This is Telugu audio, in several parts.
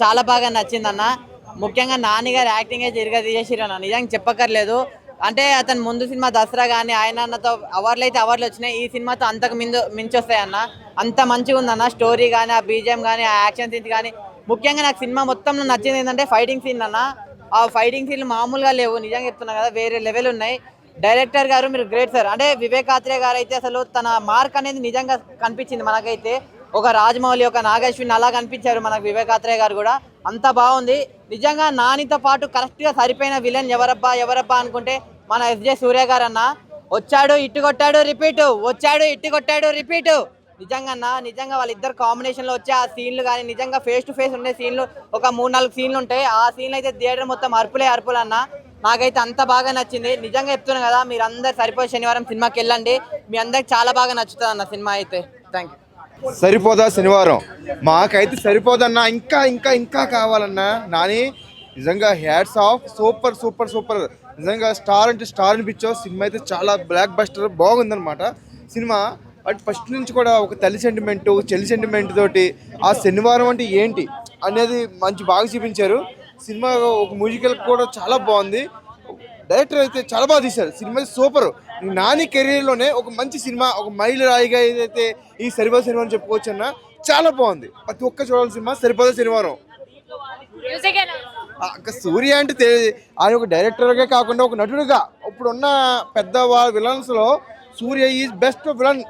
చాలా బాగా నచ్చిందన్న. ముఖ్యంగా నాని గారి యాక్టింగే తిరగదీసేసిరన్న, నిజంగా చెప్పక్కర్లేదు. అంటే అతను ముందు సినిమా దసరా కానీ ఆయనతో అవార్డులు వచ్చినాయి. ఈ సినిమాతో అంతకు మించి వస్తాయన్న. అంత మంచిగా ఉందన్న స్టోరీ కానీ, ఆ బీజిఎం కానీ, ఆ యాక్షన్ సీన్స్ కానీ. ముఖ్యంగా నాకు సినిమా మొత్తంలో నచ్చింది ఏంటంటే ఫైటింగ్ సీన్ అన్న. ఆ ఫైటింగ్ సీన్లు మామూలుగా లేవు, నిజంగా చెప్తున్నా కదా, వేరే లెవెల్ ఉన్నాయి. డైరెక్టర్ గారు మీరు గ్రేట్ సార్. అంటే వివేక్ ఆత్రేయ గారు అయితే అసలు తన మార్క్ అనేది నిజంగా కనిపించింది మనకైతే. ఒక రాజమౌళి, ఒక నాగేశ్వరిని అలా కనిపించారు మనకు వివేక్ ఆత్రేయ గారు కూడా. అంత బాగుంది నిజంగా. నానితో పాటు కరెక్ట్గా సరిపోయిన విలన్ ఎవరబ్బా అనుకుంటే మన ఎస్జే సూర్య గారు అన్న. వచ్చాడు ఇట్టు కొట్టాడు రిపీట్, వచ్చాడు ఇట్టు కొట్టాడు రిపీట్. నిజంగా వాళ్ళిద్దరు కాంబినేషన్లో వచ్చే ఆ సీన్లు కానీ, నిజంగా ఫేస్ టు ఫేస్ ఉండే సీన్లు ఒక 3-4 సీన్లు ఉంటాయి. ఆ సీన్లు అయితే థియేటర్ మొత్తం అరుపులే అరుపులు అన్న. నాకైతే అంత బాగా నచ్చింది. నిజంగా చెప్తున్నా కదా, మీరు అందరు సరిపోయే శనివారం సినిమాకి వెళ్ళండి. మీ అందరికి చాలా బాగా నచ్చుతుంది అన్న సినిమా అయితే. Thank you. సరిపోదా శనివారం? మాకైతే సరిపోదన్నా, ఇంకా ఇంకా ఇంకా కావాలన్నా. నాని నిజంగా hats off, super super super. నిజంగా స్టార్ అంటే స్టార్ అనిపించావు. సినిమా అయితే చాలా బ్లాక్ బస్టర్ బాగుందన్నమాట సినిమా. బట్ ఫస్ట్ నుంచి కూడా ఒక తల్లి సెంటిమెంట్, చెల్లి సెంటిమెంట్ తోటి ఆ శనివారం అంటే ఏంటి అనేది మంచి బాగా చూపించారు. సినిమా ఒక మ్యూజికల్ కూడా చాలా బాగుంది. డైరెక్టర్ అయితే చాలా బాగా తీశారు. Cinema super. నాని కెరీర్లోనే ఒక మంచి సినిమా, ఒక మైలు రాయిగా ఏదైతే ఈ సరిపోద శనివారం చెప్పుకోవచ్చు అన్న. చాలా బాగుంది. ప్రతి ఒక్క చూడాల్సిన సినిమా సరిపోద శనివారం. సూర్య అంటే ఆయన ఒక డైరెక్టర్గా కాకుండా ఒక నటుడుగా ఇప్పుడున్న పెద్ద విలన్స్లో సూర్య ఈజ్ బెస్ట్ విలన్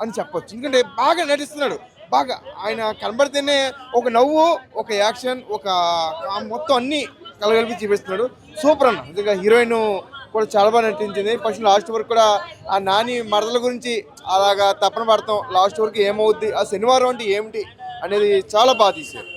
అని చెప్పొచ్చు. ఎందుకంటే బాగా నటిస్తున్నాడు. బాగా ఆయన కనబడితేనే ఒక నవ్వు, ఒక యాక్షన్, ఒక మొత్తం అన్నీ కలగలిపి చూపిస్తున్నాడు. సూపర్ అన్న. నిజంగా హీరోయిన్ కూడా చాలా బాగా నటించింది. ఫస్ట్ లాస్ట్ వరకు కూడా ఆ నాని మరదల గురించి అలాగా తపన పడతాం. లాస్ట్ వరకు ఏమవుద్ది, ఆ శనివారం అంటే ఏమిటి అనేది చాలా బాగా తీశారు.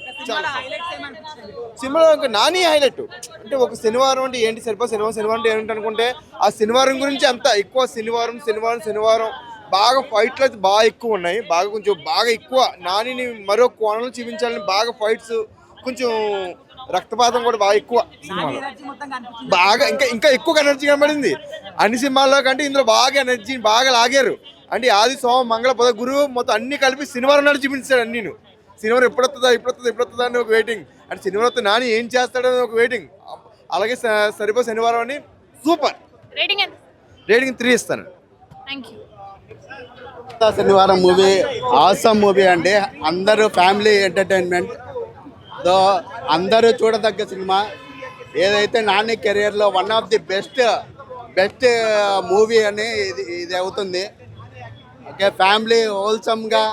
సినిమాలో ఇంకా నాని హైలైట్. అంటే ఒక శనివారం అంటే ఏంటి, శనివారం అంటే ఏంటి అనుకుంటే ఆ శనివారం గురించి అంతా ఎక్కువ. శనివారం బాగా ఫైట్లు అయితే బాగా ఎక్కువ ఉన్నాయి. బాగా ఎక్కువ నానిని మరో కోణంలో చూపించాలని బాగా ఫైట్స్, కొంచెం రక్తపాతం కూడా బాగా ఎక్కువ సినిమాలో. బాగా ఇంకా ఇంకా ఎక్కువ ఎనర్జీ కనబడింది అన్ని సినిమాల్లో కంటే. ఇందులో బాగా ఎనర్జీ బాగా లాగారు. అంటే ఆది సోమ మంగళ బుధ గురువు మొత్తం అన్ని కలిపి శనివారం నాడు చూపించాడు అన్ని. శనివారం ఎప్పుడొస్తుందా అని ఒక వెయిటింగ్. అంటే శనివారం నాని ఏం చేస్తాడని ఒక వెయిటింగ్. అలాగే సరిపో శనివారం అని సూపర్. రేటింగ్ 3 ఇస్తాను. శనివారం మూవీ ఆసమ్ మూవీ అండి. అందరూ ఫ్యామిలీ ఎంటర్టైన్మెంట్, అందరూ చూడదగ్గ సినిమా. ఏదైతే నాని కెరియర్లో one of the best movie అని ఇది అవుతుంది. ఓకే, ఫ్యామిలీ హోల్సమ్గా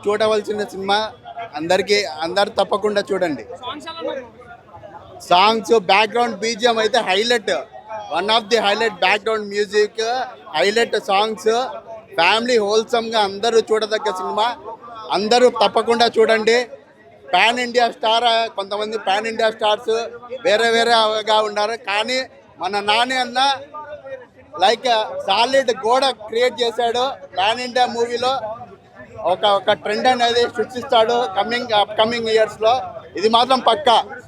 చూడవలసిన సినిమా. అందరూ తప్పకుండా చూడండి. సాంగ్స్, బ్యాక్గ్రౌండ్ బీజిఎం అయితే highlight. One of the highlight background music, highlight songs. Family హోల్సమ్గా అందరూ చూడదగ్గ సినిమా. అందరూ తప్పకుండా చూడండి. పాన్ ఇండియా స్టార్, కొంతమంది పాన్ ఇండియా స్టార్స్ వేరేగా ఉన్నారు. కానీ మన నాని అన్న లైక్ సాలిడ్ గోడ క్రియేట్ చేశాడు. పాన్ ఇండియా మూవీలో ఒక ట్రెండ్ అనేది సృష్టిస్తాడు అప్కమింగ్ ఇయర్స్లో. ఇది మాత్రం పక్కా.